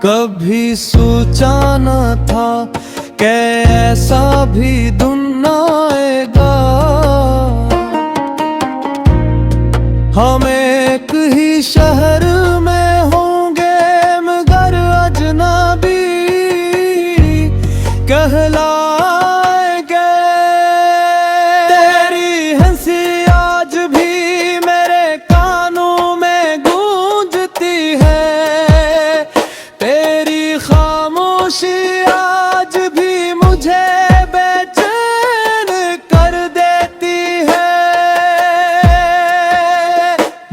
कभी सोचा न था कि ऐसा भी दिन आएगा। हम एक ही शहर में होंगे मगर अजनबी कहलाएंगे। तेरी हंसी आज भी मेरे कानों में गूंजती है। तेरी खामोशी आज भी मुझे बेचैन कर देती है।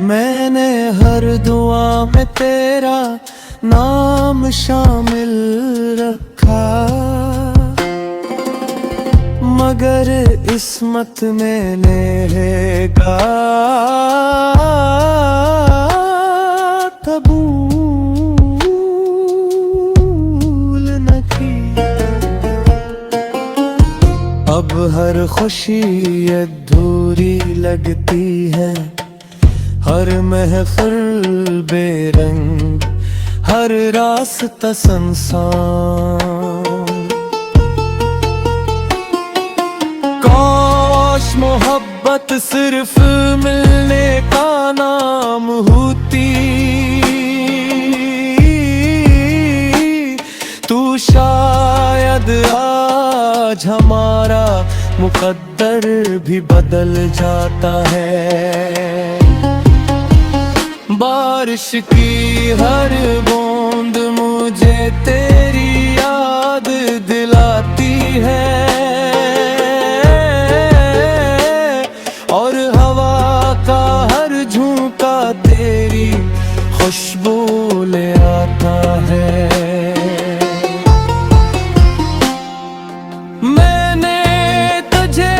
मैंने हर दुआ में तेरा नाम शामिल रखा, मगर इस्मत मैंने कबूल न की। अब हर खुशी अधूरी लगती है, हर महफिल बेरंग, हर रास्ता सुनसान। काश मोहब्बत सिर्फ मिलने का नाम होती, तू शायद आज हमारा मुकद्दर भी बदल जाता है। बारिश की हर बूंद मुझे तेरी याद दिलाती है, और हवा का हर झोंका तेरी खुशबू ले आता है। मैंने तुझे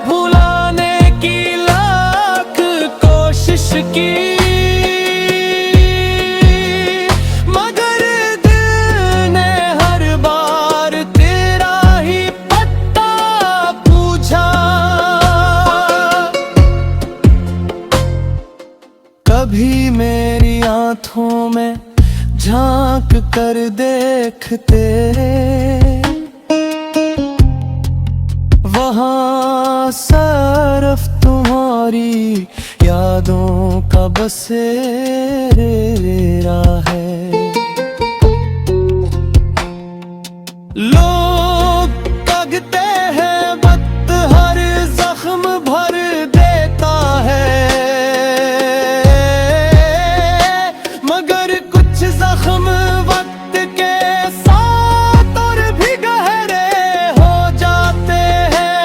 भुलाने की लाख कोशिश की, कभी मेरी आंखों में झांक कर देखते, वहां सरफ तुम्हारी यादों का बसेरा है। लोग कहते हैं वक्त हर जख्म भर देता है, जख्म वक्त के साथ और भी गहरे हो जाते हैं।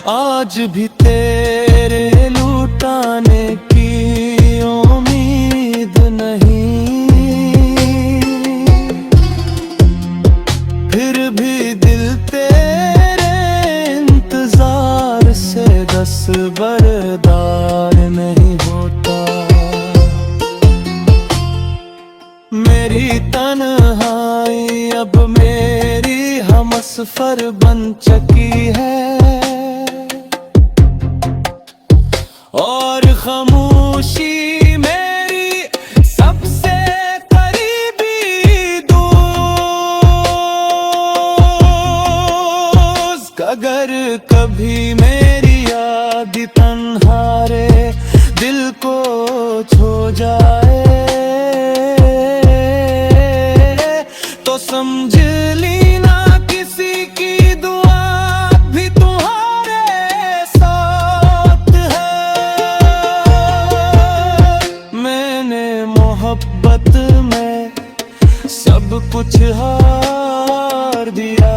आज भी तेरे लुटाने की उम्मीद नहीं, फिर भी दिल तेरे इंतजार से दस्तबरदार नहीं होता। मेरी तन्हाई अब मेरी हमसफर बन चुकी है, और खामोशी मेरी सबसे करीबी दोस्त। अगर कभी मेरी याद तन्हारे दिल को छू जाए, तो समझ लेना किसी की दुआ भी तुम्हारे साथ है। मैंने मोहब्बत में सब कुछ हार दिया,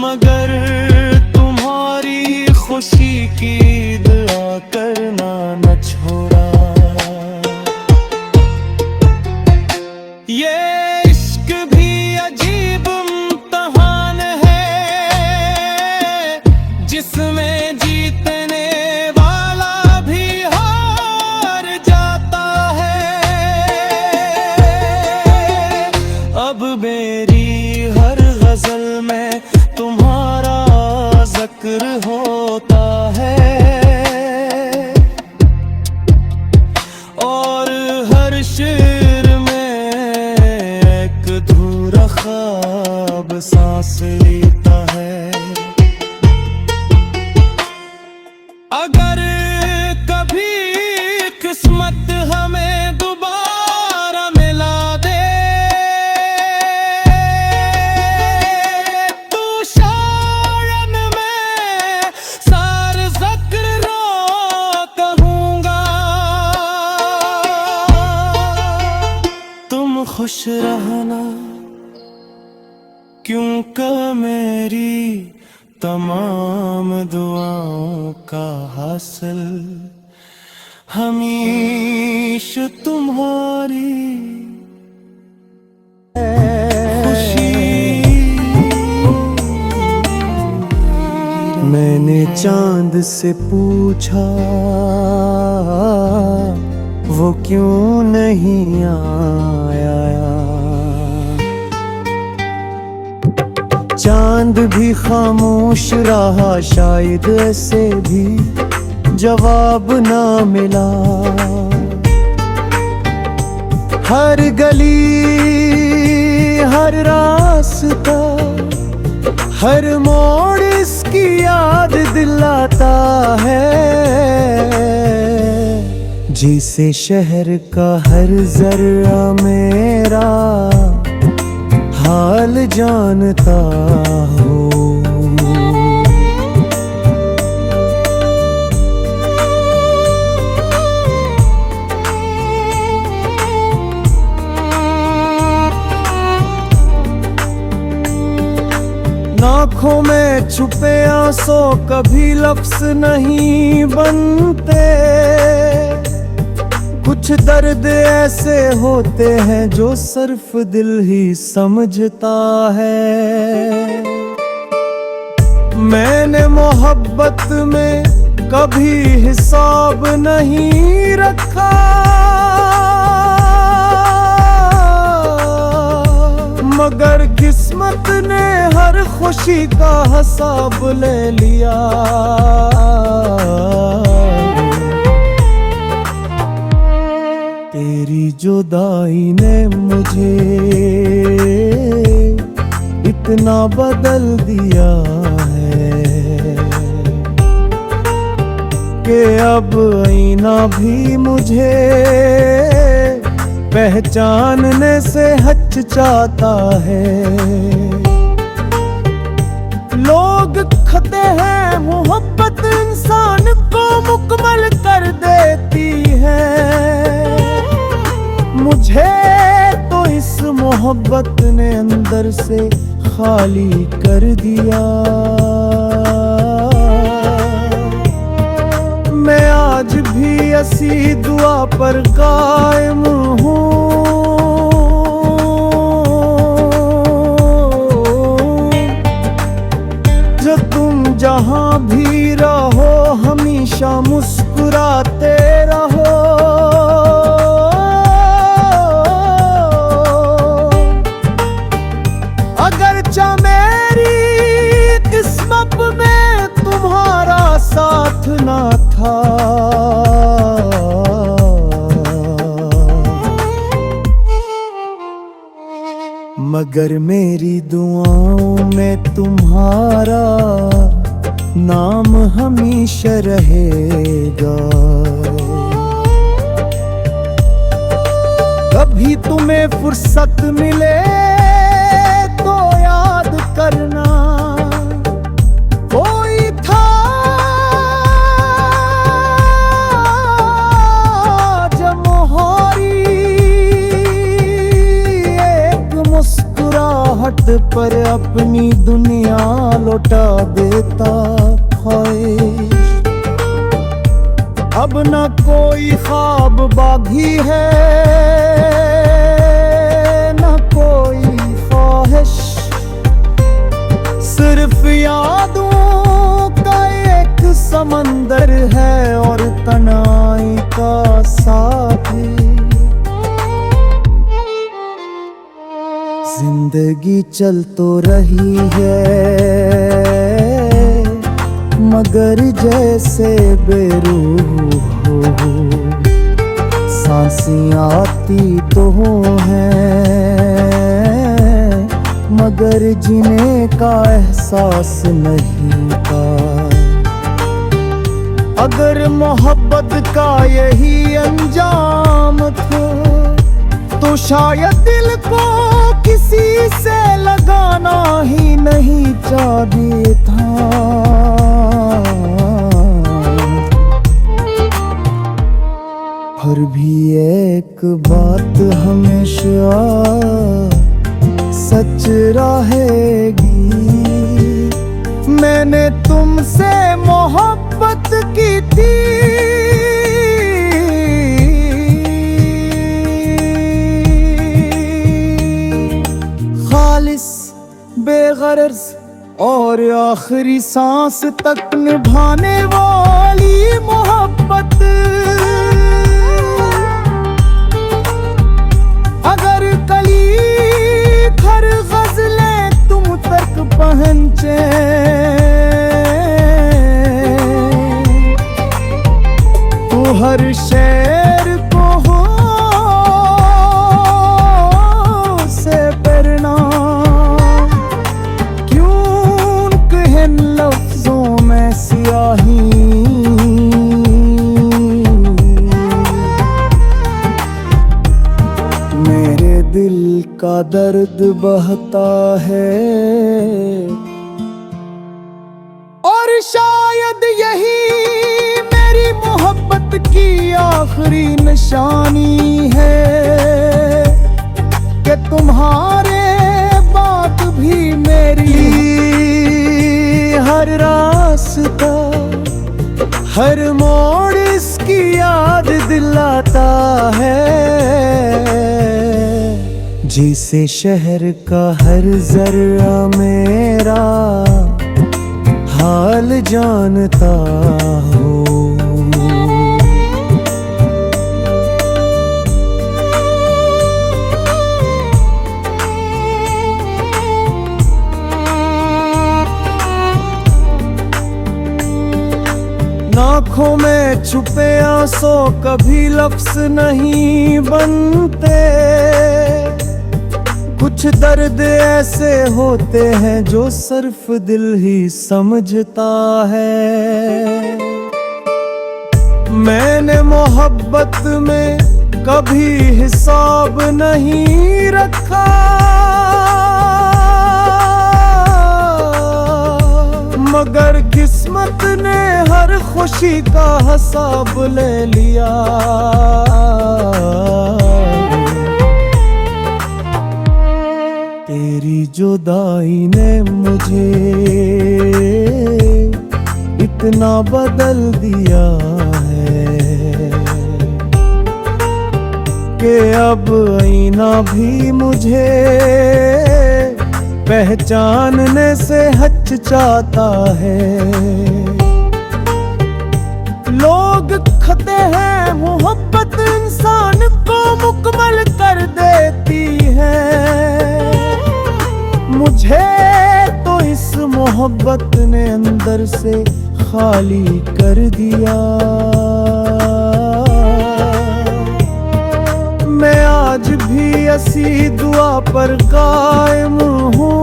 मगर तुम्हारी खुशी की ख्वाब सांस लेता है। अगर कभी किस्मत हमें दोबारा मिला दे तो शायद मैं सारे ज़िक्र रो कहूँगा। तुम खुश रहना क्योंकि मेरी तमाम दुआओं का हासिल हमेशा तुम्हारी खुशी। मैंने चांद से पूछा वो क्यों नहीं आया, चांद भी खामोश रहा, शायद ऐसे भी जवाब ना मिला। हर गली हर रास्ता हर मोड़ इसकी याद दिलाता है। जिसे शहर का हर जर्रा मेरा हाल जानता हो। आँखों में छुपे आंसू कभी लफ्ज़ नहीं बनते। कुछ दर्द ऐसे होते हैं जो सिर्फ दिल ही समझता है। मैंने मोहब्बत में कभी हिसाब नहीं रखा, मगर किस्मत ने हर खुशी का हिसाब ले लिया। तेरी जुदाई ने मुझे इतना बदल दिया है कि अब आईना भी मुझे पहचानने से हिचकिचाता है। लोग कहते हैं मोहब्बत इंसान को मुकम्मल कर देती है, मुझे तो इस मोहब्बत ने अंदर से खाली कर दिया। मैं आज भी ऐसी दुआ पर कायम हूँ, जो तुम जहाँ भी रहो हमेशा मुस्कुराते रहो। साथ ना था मगर मेरी दुआओं में तुम्हारा नाम हमेशा रहेगा। कभी तुम्हें फुर्सत मिले तो याद करना, कोई था मुस्कुराहट पर अपनी दुनिया लौटा देता ख्वाहिश। अब न कोई ख्वाब बागी है न कोई ख्वाहिश, सिर्फ यादों का एक समंदर है और तन्हाई का साथी। जिंदगी चल तो रही है मगर जैसे बेरूह हो, सांसें आती तो हैं मगर जीने का एहसास नहीं था। अगर मोहब्बत का यही अंजाम था तो शायद दिल को किसी से लगाना ही नहीं चाहिए था। फिर भी एक बात हमेशा सच रहेगी, मैंने तुमसे मोहब्बत की थी। खालिस, बेगरज और आखिरी सांस तक निभाने वाली मोहब्बत। अगर कली खर गज़लें तुम तक पहुंचे तो हर शेर को हो से प्रेरणा क्यों कहे लफ्जों में स्याही। मेरे दिल का दर्द बहता है और शायद यही मेरी मोहब्बत की आखिरी निशानी है कि तुम्हारे बाद भी मेरी हर रास्ता, हर मोड़ इसकी याद दिलाता है। जिसे शहर का हर जर्रा मेरा हाल जानता हो। आँखों में छुपे आंसू कभी लफ्ज नहीं बनते। कुछ दर्द ऐसे होते हैं जो सिर्फ दिल ही समझता है। मैंने मोहब्बत में कभी हिसाब नहीं रखा, मगर किस्मत ने हर खुशी का हिसाब ले लिया। तेरी जुदाई ने मुझे इतना बदल दिया है कि अब आईना भी मुझे पहचानने से हिचकिचाता है। लोग कहते हैं मोहब्बत इंसान को मुकम्मल कर देती है, मुझे तो इस मोहब्बत ने अंदर से खाली कर दिया। मैं आज भी ऐसी दुआ पर कायम हूँ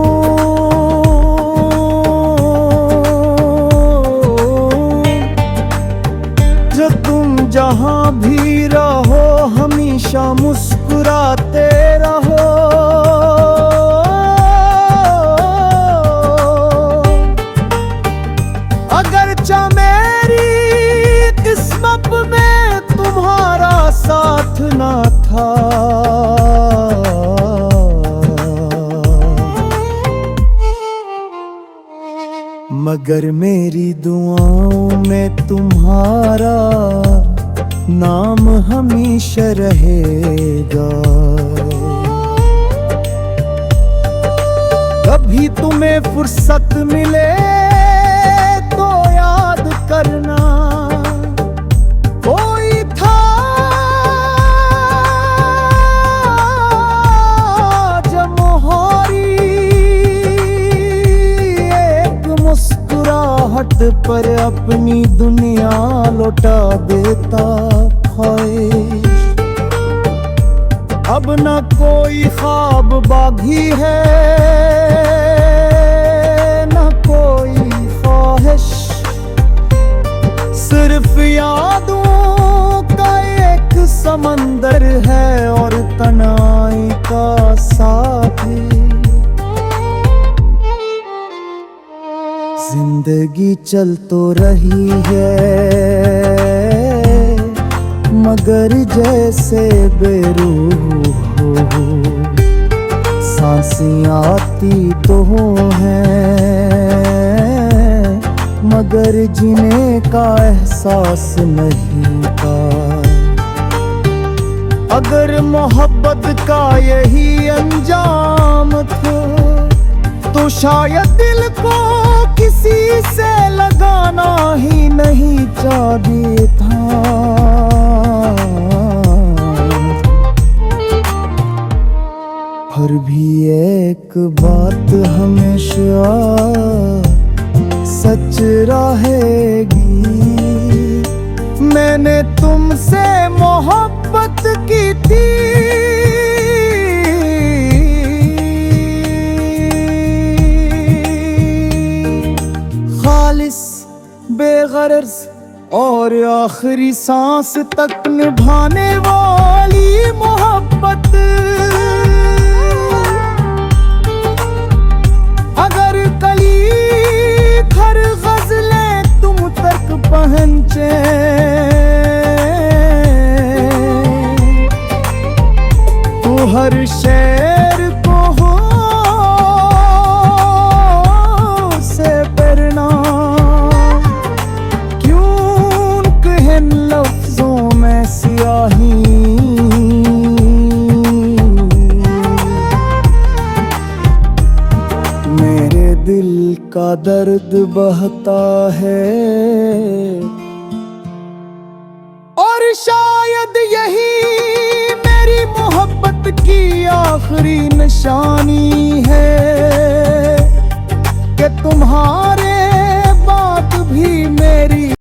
जो तुम जहाँ भी रहो हमेशा मुस्कुराते रहो। अगरचा मेरी किस्मत में तुम्हारा साथ ना था, मगर मेरी दुआओं में तुम्हारा नाम हमेशा रहेगा। कभी तुम्हें फुर्सत मिले तो याद करना, कोई था जमोहारी एक मुस्कुराहट पर अपनी दुनिया लौटा देता। ख्वाहिश अब न कोई ख्वाब बागी है, जिंदगी चल तो रही है मगर जैसे बेरूह हो, सांसें आती तो हैं मगर जीने का एहसास नहीं था। अगर मोहब्बत का यही अंजाम था तो शायद दिल को किसी से लगाना ही नहीं चाहिए था। फिर भी एक बात हमेशा सच रहेगी, मैंने तुमसे मोहब्बत की थी। खालिस बेगरज और आखिरी सांस तक निभाने वाली मोहब्बत। अगर कली हर गज़लें तुम तक पहुँचे तो हर शेर को हो से प्रेरणा क्यों कहे लफ्जों में स्याही। मेरे दिल का दर्द बहता है और शायद यही मेरी मोहब्बत की आखिरी निशानी।